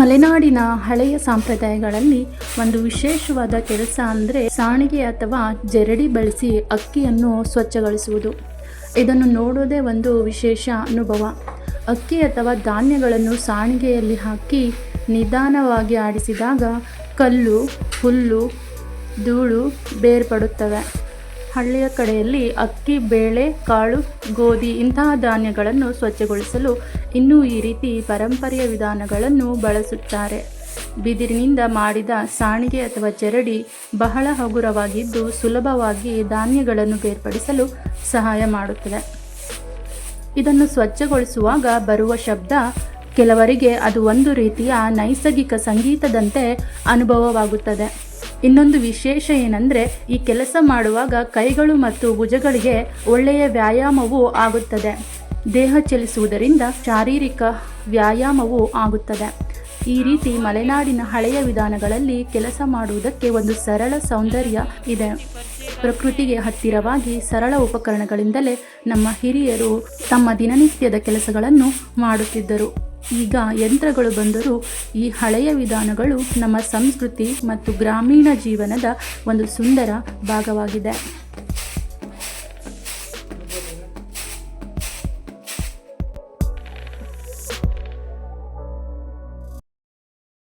ಮಲೆನಾಡಿನ ಹಳೆಯ ಸಂಪ್ರದಾಯಗಳಲ್ಲಿ ಒಂದು ವಿಶೇಷವಾದ ಕೆಲಸ ಅಂದರೆ ಸಾಣಿಗೆ ಅಥವಾ ಜರಡಿ ಬಳಸಿ ಅಕ್ಕಿಯನ್ನು ಸ್ವಚ್ಛಗೊಳಿಸುವುದು. ಇದನ್ನು ನೋಡೋದೇ ಒಂದು ವಿಶೇಷ ಅನುಭವ. ಅಕ್ಕಿ ಅಥವಾ ಧಾನ್ಯಗಳನ್ನು ಸಾಣಿಗೆಯಲ್ಲಿ ಹಾಕಿ ನಿಧಾನವಾಗಿ ಆಡಿಸಿದಾಗ ಕಲ್ಲು, ಹುಲ್ಲು, ಧೂಳು ಬೇರ್ಪಡುತ್ತವೆ. ಹಳ್ಳಿಯ ಕಡೆಯಲ್ಲಿ ಅಕ್ಕಿ, ಬೇಳೆ, ಕಾಳು, ಗೋಧಿ ಇಂತಹ ಧಾನ್ಯಗಳನ್ನು ಸ್ವಚ್ಛಗೊಳಿಸಲು ಇನ್ನೂ ಈ ರೀತಿ ಪರಂಪರೆಯ ವಿಧಾನಗಳನ್ನು ಬಳಸುತ್ತಾರೆ. ಬಿದಿರಿನಿಂದ ಮಾಡಿದ ಸಾಣಿಗೆ ಅಥವಾ ಜರಡಿ ಬಹಳ ಹಗುರವಾಗಿದ್ದು ಸುಲಭವಾಗಿ ಧಾನ್ಯಗಳನ್ನು ಬೇರ್ಪಡಿಸಲು ಸಹಾಯ ಮಾಡುತ್ತದೆ. ಇದನ್ನು ಸ್ವಚ್ಛಗೊಳಿಸುವಾಗ ಬರುವ ಶಬ್ದ ಕೆಲವರಿಗೆ ಅದು ಒಂದು ರೀತಿಯ ನೈಸರ್ಗಿಕ ಸಂಗೀತದಂತೆ ಅನುಭವವಾಗುತ್ತದೆ. ಇನ್ನೊಂದು ವಿಶೇಷ ಏನಂದರೆ ಈ ಕೆಲಸ ಮಾಡುವಾಗ ಕೈಗಳು ಮತ್ತು ಭುಜಗಳಿಗೆ ಒಳ್ಳೆಯ ವ್ಯಾಯಾಮವೂ ಆಗುತ್ತದೆ. ದೇಹ ಚಲಿಸುವುದರಿಂದ ಶಾರೀರಿಕ ವ್ಯಾಯಾಮವೂ ಆಗುತ್ತದೆ. ಈ ರೀತಿ ಮಲೆನಾಡಿನ ಹಳೆಯ ವಿಧಾನಗಳಲ್ಲಿ ಕೆಲಸ ಮಾಡುವುದಕ್ಕೆ ಒಂದು ಸರಳ ಸೌಂದರ್ಯ ಇದೆ. ಪ್ರಕೃತಿಗೆ ಹತ್ತಿರವಾಗಿ ಸರಳ ಉಪಕರಣಗಳಿಂದಲೇ ನಮ್ಮ ಹಿರಿಯರು ತಮ್ಮ ದಿನನಿತ್ಯದ ಕೆಲಸಗಳನ್ನು ಮಾಡುತ್ತಿದ್ದರು. ಈಗ ಯಂತ್ರಗಳು ಬಂದರೂ ಈ ಹಳೆಯ ವಿಧಾನಗಳು ನಮ್ಮ ಸಂಸ್ಕೃತಿ ಮತ್ತು ಗ್ರಾಮೀಣ ಜೀವನದ ಒಂದು ಸುಂದರ ಭಾಗವಾಗಿದೆ.